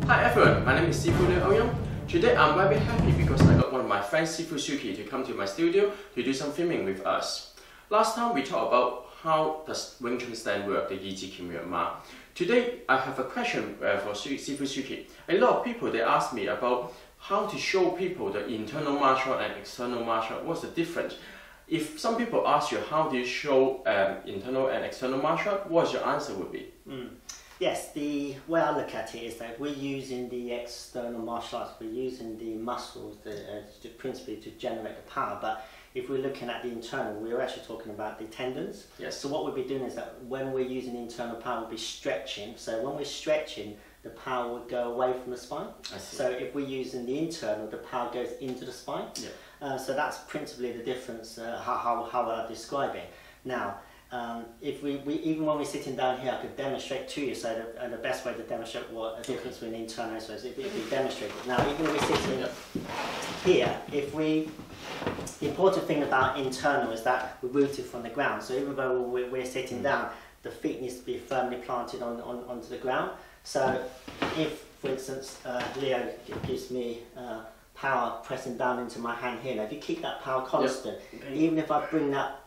Hi everyone, my name is Sifu Au Yeung. Today I'm very happy because I got one of my friends, Siukee, to come to my studio to do some filming with us. Last time we talked about how does Wing Chun stand work, the Yi Ji Kim Yue Ma. Today I have a question for Siukee. A lot of people they ask me about how to show people the internal martial and external martial. What's the difference? If some people ask you how do you show internal and external martial, what's your answer would be? Yes, the way I look at it is that we're using the external martial arts, we're using the muscles principally to generate the power, but if we're looking at the internal, we're actually talking about the tendons. Yes. So what we'll be doing is that when we're using the internal power, we'll be stretching. So when we're stretching, the power would go away from the spine. I see. So if we're using the internal, the power goes into the spine. Yeah. So that's principally the difference, how I describe it. Now, if we even when we're sitting down here, I could demonstrate to you. So the best way to demonstrate what a difference between internal and external is if we demonstrate it. Now, even when we're sitting here, the important thing about internal is that we're rooted from the ground. So even though we're sitting down, the feet needs to be firmly planted onto the ground. So if, for instance, Leo gives me power pressing down into my hand here, now if you keep that power constant, even if I bring that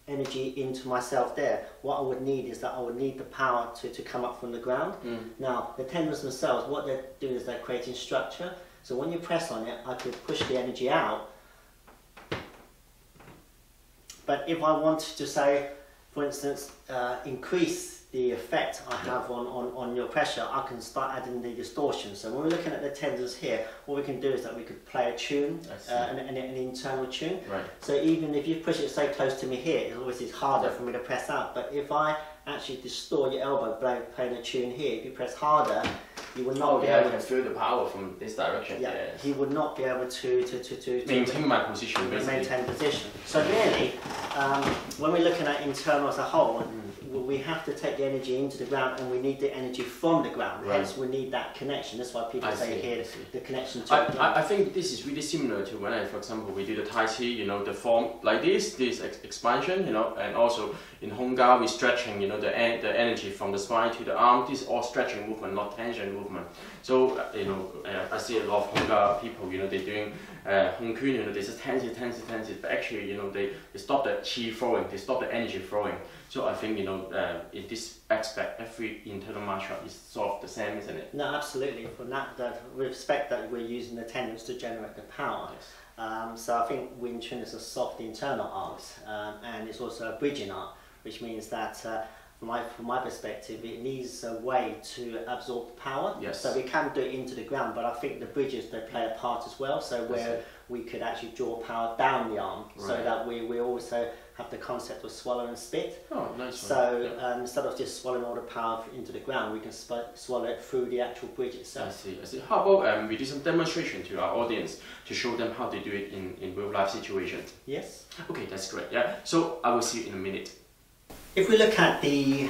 energy into myself there, what I would need is that I would need the power to come up from the ground. Now, the tendons themselves, what they're doing is they're creating structure. So when you press on it, I could push the energy out. But if I wanted to say, for instance, increase the effect I have on your pressure, I can start adding the distortion. So when we're looking at the tendons here, what we can do is that we could play a tune, an internal tune. Right. So even if you push it so close to me here, it's obviously harder for me to press out. But if I actually distort your elbow playing a tune here, if you press harder, you will not be able to feel the power from this direction. Yeah, yes. He would not be able to maintain my position, basically. Maintain position. So really, when we're looking at internal as a whole, we have to take the energy into the ground, and we need the energy from the ground. Right. Hence, we need that connection. That's why people say here the connection to. I think this is really similar to when for example, we do the Tai Chi. You know, the form like this expansion. You know, and also in Hung Gar we stretching. You know, the energy from the spine to the arm. This is all stretching movement, not tension movement. So you know, I see a lot of Hung Gar people. You know, they're doing Hung Kun. You know, they just tense it, but actually, you know, they stop the chi flowing. They stop the energy flowing. So I think, you know, in this aspect, every internal martial is sort of the same, isn't it? No, absolutely. From that we respect that we're using the tendons to generate the power. Yes. So I think Wing Chun is a soft internal art, and it's also a bridging art, which means that from my perspective, it needs a way to absorb the power. Yes. So we can do it into the ground, but I think the bridges, they play a part as well. So where we could actually draw power down the arm, so that we also have the concept of swallow and spit. Oh, nice. So instead of just swallowing all the power into the ground, we can swallow it through the actual bridge itself. I see. How about we do some demonstration to our audience to show them how to do it in real life situations? Yes. Okay, that's great. Yeah. So I will see you in a minute. If we look at the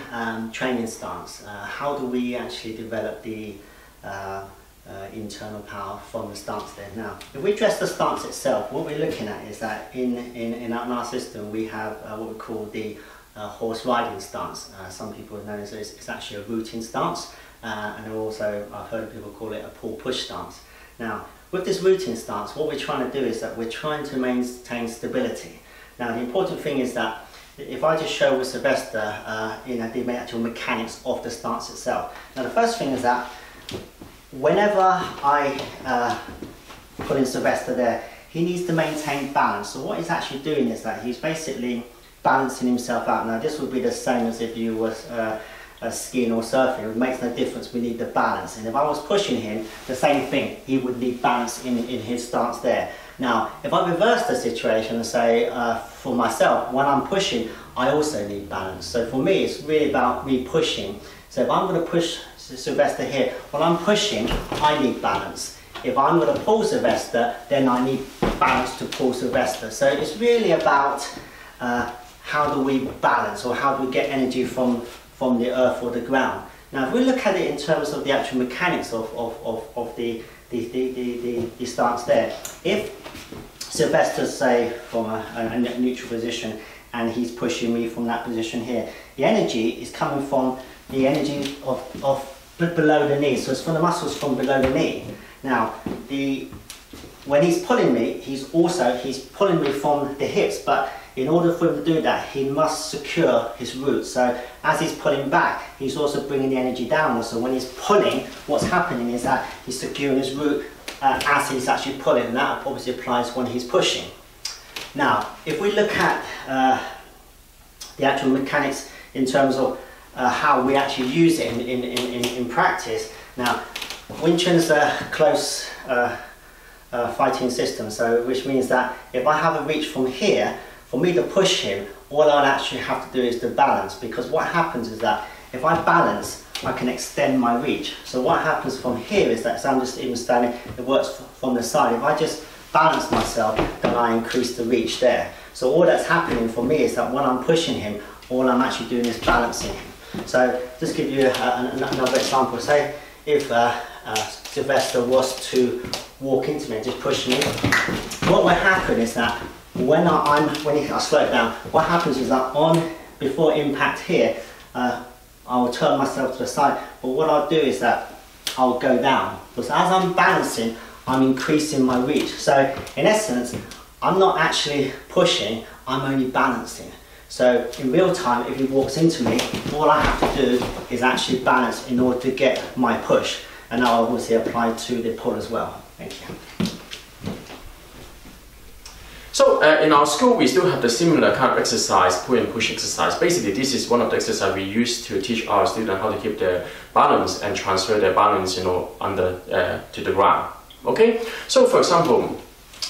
training stance, how do we actually develop the internal power from the stance there? Now, if we address the stance itself, what we're looking at is that in our system we have what we call the horse riding stance. Some people know it's actually a rooting stance, and also I've heard people call it a pull-push stance. Now, with this rooting stance, what we're trying to do is that we're trying to maintain stability. Now, the important thing is that if I just show with Sylvester the actual mechanics of the stance itself. Now, the first thing is that whenever I put in Sylvester there, he needs to maintain balance. So what he's actually doing is that he's basically balancing himself out. Now, this would be the same as if you were skiing or surfing. It makes no difference, we need the balance. And if I was pushing him, the same thing, he would need balance in his stance there. Now, if I reverse the situation and say, for myself, when I'm pushing, I also need balance. So for me, it's really about me pushing. So if I'm going to push Sylvester here, when I'm pushing, I need balance. If I'm going to pull Sylvester, then I need balance to pull Sylvester. So it's really about how do we balance, or how do we get energy from the earth or the ground. Now, if we look at it in terms of the actual mechanics of the stance there, if Sylvester's, say, from a neutral position and he's pushing me from that position here, the energy is coming from the energy of below the knee, so it's from the muscles from below the knee. Now, when he's pulling me, he's pulling me from the hips, but in order for him to do that, he must secure his root. So as he's pulling back, he's also bringing the energy downwards. So when he's pulling, what's happening is that he's securing his root as he's actually pulling, and that obviously applies when he's pushing. Now, if we look at the actual mechanics in terms of how we actually use it in practice. Now, Wing Chun is a close fighting system, so which means that if I have a reach from here, for me to push him, all I'll actually have to do is to balance, because what happens is that if I balance, I can extend my reach. So what happens from here is that, so I'm just even standing, it works from the side. If I just balance myself, then I increase the reach there. So all that's happening for me is that when I'm pushing him, all I'm actually doing is balancing him. So just give you another example. Say if Sylvester was to walk into me and just push me, what will happen is that when I slow it down, what happens is that before impact here, I will turn myself to the side, but what I'll do is that I'll go down, because as I'm balancing, I'm increasing my reach. So in essence, I'm not actually pushing, I'm only balancing. So in real time, if he walks into me, all I have to do is actually balance in order to get my push. And that will obviously apply to the pull as well. Thank you. So in our school, we still have the similar kind of exercise, pull and push exercise. Basically, this is one of the exercises we use to teach our students how to keep their balance and transfer their balance, under to the ground. Okay. So for example,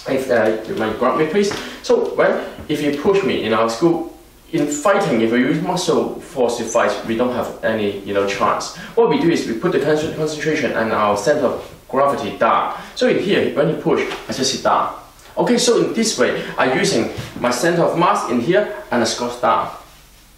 if you might grab me, please. So if you push me in our school, in fighting, if we use muscle force to fight, we don't have any chance. What we do is we put the concentration and our center of gravity down. So in here, when you push, I just sit down. Okay, so in this way, I'm using my center of mass in here and I squat down.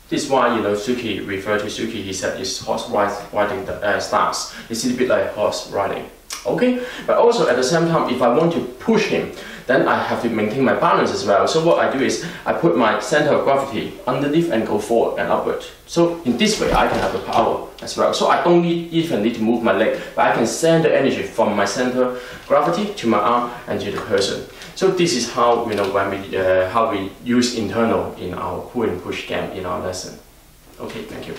This is why Siukee referred to Siukee. He said it's horse riding stance. It's a little bit like horse riding. Okay, but also at the same time, if I want to push him, then I have to maintain my balance as well. So what I do is I put my center of gravity underneath and go forward and upward. So in this way, I can have the power as well. So I don't even need to move my leg, but I can send the energy from my center of gravity to my arm and to the person. So this is how how we use internal in our pull and push game in our lesson. Okay, thank you.